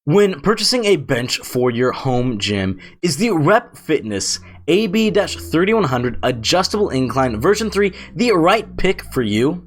When purchasing a bench for your home gym, is the Rep Fitness AB-3100 Adjustable Incline version 3 the right pick for you?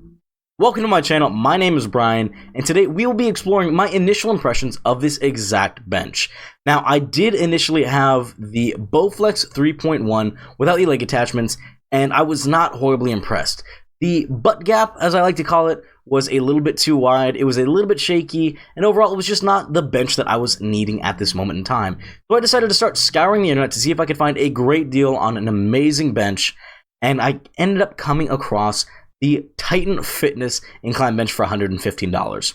Welcome to my channel, my name is Brian, and today we will be exploring my initial impressions of this exact bench. Now, I did initially have the Bowflex 3.1 without the leg attachments, and I was not horribly impressed. The butt gap, as I like to call it, was a little bit too wide, it was a little bit shaky, and overall it was just not the bench that I was needing at this moment in time. So I decided to start scouring the internet to see if I could find a great deal on an amazing bench, and I ended up coming across the Titan Fitness Incline Bench for $115.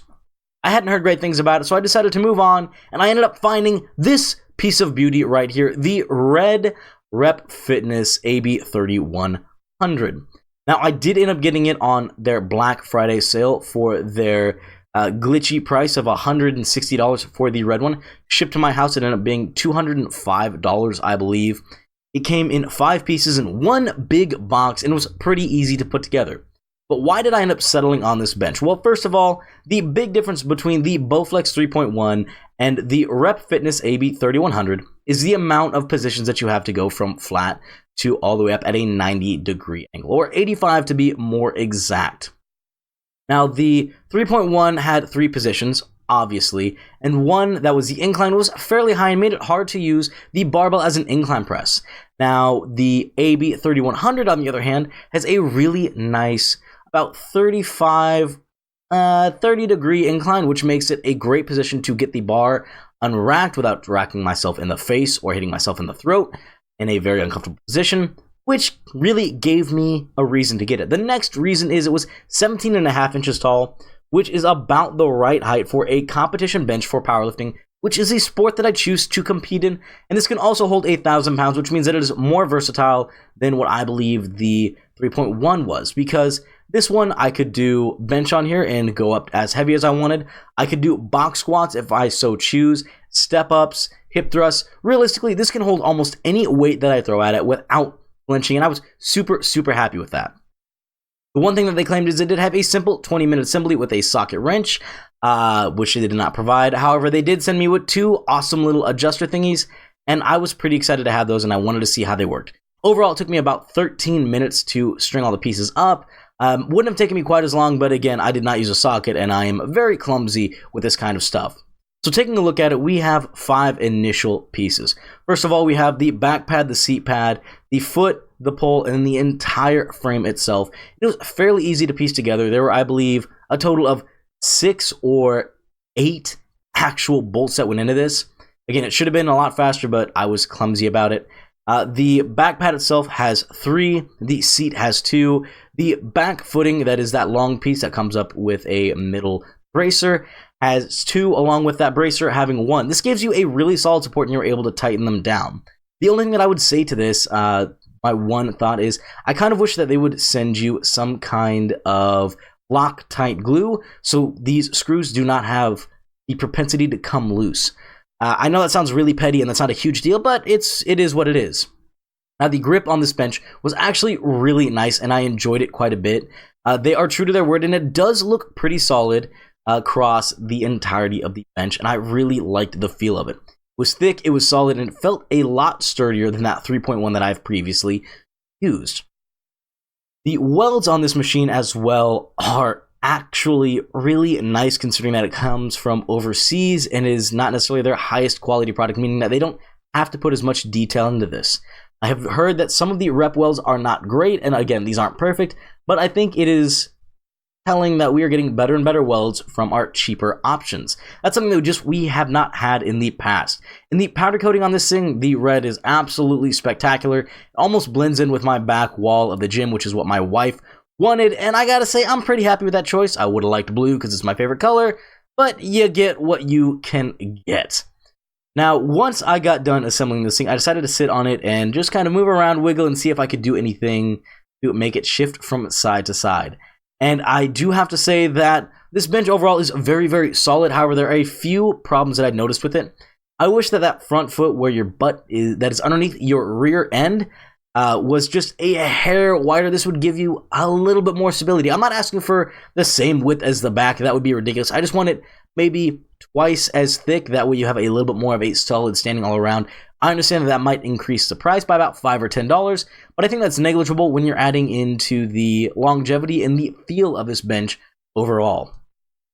I hadn't heard great things about it, so I decided to move on, and I ended up finding this piece of beauty right here, the red Rep Fitness AB-3100. Now, I did end up getting it on their Black Friday sale for their glitchy price of $160 for the red one. Shipped to my house, it ended up being $205, I believe. It came in 5 pieces in one big box, and it was pretty easy to put together. But why did I end up settling on this bench? Well, first of all, the big difference between the Bowflex 3.1 and the Rep Fitness AB-3100 is the amount of positions that you have to go from flat to all the way up at a 90-degree angle, or 85 to be more exact. Now, the 3.1 had 3 positions, obviously, and one that was the incline was fairly high and made it hard to use the barbell as an incline press. Now, the AB-3100, on the other hand, has a really nice, about 30-degree incline, which makes it a great position to get the bar unracked without racking myself in the face or hitting myself in the throat in a very uncomfortable position, which really gave me a reason to get it. The next reason is it was 17.5 inches tall, which is about the right height for a competition bench for powerlifting, which is a sport that I choose to compete in, and this can also hold 8,000 pounds, which means that it is more versatile than what I believe the 3.1 was, because this one I could do bench on here and go up as heavy as I wanted. I could do box squats if I so choose, step ups, hip thrusts. Realistically, this can hold almost any weight that I throw at it without flinching, and I was super happy with that. The one thing that they claimed is it did have a simple 20-minute assembly with a socket wrench, which they did not provide. However, they did send me with 2 awesome little adjuster thingies, and I was pretty excited to have those, and I wanted to see how they worked. Overall, it took me about 13 minutes to string all the pieces up. Wouldn't have taken me quite as long, but again, I did not use a socket, and I am very clumsy with this kind of stuff. So taking a look at it, we have 5 initial pieces. First of all, we have the back pad, the seat pad, the foot, the pole, and the entire frame itself. It was fairly easy to piece together. There were, I believe, a total of 6 or 8 actual bolts that went into this. Again, it should have been a lot faster, but I was clumsy about it. The back pad itself has 3, the seat has 2, the back footing, that is that long piece that comes up with a middle bracer, has 2, along with that bracer having 1. This gives you a really solid support and you're able to tighten them down. The only thing that I would say to this, my one thought is, I kind of wish that they would send you some kind of Loctite glue so these screws do not have the propensity to come loose. I know that sounds really petty and that's not a huge deal, but it is what it is. Now, the grip on this bench was actually really nice and I enjoyed it quite a bit. They are true to their word and it does look pretty solid across the entirety of the bench, and I really liked the feel of it. It was thick, it was solid, and it felt a lot sturdier than that 3.1 that I've previously used. The welds on this machine as well are actually really nice, considering that it comes from overseas and is not necessarily their highest quality product, meaning that they don't have to put as much detail into this. I have heard that some of the rep welds are not great, and again, these aren't perfect, but I think it is telling that we are getting better and better welds from our cheaper options. That's something that we have not had in the past. In the powder coating on this thing, the red is absolutely spectacular. It almost blends in with my back wall of the gym, which is what my wife wanted, and I gotta say, I'm pretty happy with that choice. I would have liked blue because it's my favorite color, but you get what you can get. Now, once I got done assembling this thing, I decided to sit on it and just kind of move around, wiggle, and see if I could do anything to make it shift from side to side. And I do have to say that this bench overall is very solid. However, there are a few problems that I noticed with it. I wish that that front foot where your butt is, that is underneath your rear end, was just a hair wider. This would give you a little bit more stability. I'm not asking for the same width as the back. That would be ridiculous. I just want it maybe twice as thick. That way you have a little bit more of a solid standing all around. I understand that might increase the price by about $5 or $10, but I think that's negligible when you're adding into the longevity and the feel of this bench overall.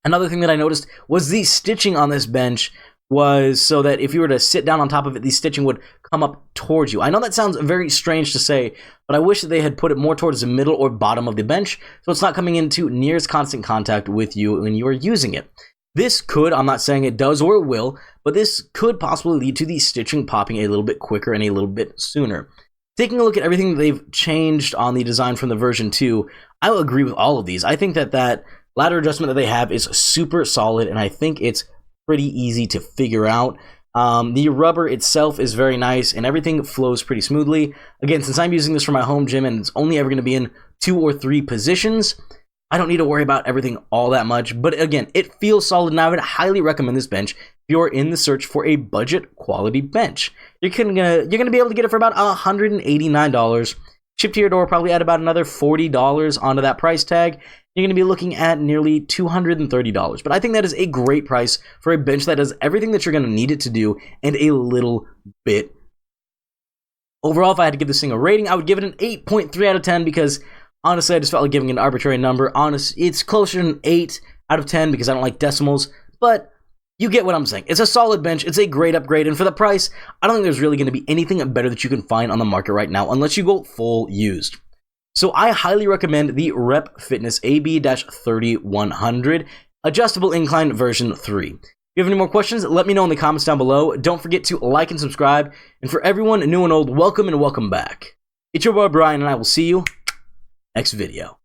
Another thing that I noticed was the stitching on this bench was so that if you were to sit down on top of it, the stitching would come up towards you. I know that sounds very strange to say, but I wish that they had put it more towards the middle or bottom of the bench, so it's not coming into near as constant contact with you when you are using it. This could, I'm not saying it does or it will, but this could possibly lead to the stitching popping a little bit quicker and a little bit sooner. Taking a look at everything that they've changed on the design from the version 2, I will agree with all of these. I think that that ladder adjustment that they have is super solid, and I think it's pretty easy to figure out. The rubber itself is very nice, and everything flows pretty smoothly. Again, since I'm using this for my home gym and it's only ever going to be in 2 or 3 positions, I don't need to worry about everything all that much. But again, it feels solid, and I would highly recommend this bench if you're in the search for a budget quality bench. You're gonna be able to get it for about $189. Shipped to your door, probably add about another $40 onto that price tag. You're going to be looking at nearly $230. But I think that is a great price for a bench that does everything that you're going to need it to do and a little bit. Overall, if I had to give this thing a rating, I would give it an 8.3 out of 10 because honestly, I just felt like giving an arbitrary number. It's closer to an 8 out of 10 because I don't like decimals, but you get what I'm saying. It's a solid bench. It's a great upgrade, and for the price, I don't think there's really going to be anything better that you can find on the market right now unless you go full used. So I highly recommend the Rep Fitness AB-3100 Adjustable Incline version 3. If you have any more questions, let me know in the comments down below. Don't forget to like and subscribe, and for everyone new and old, welcome and welcome back. It's your boy Brian, and I will see you next video.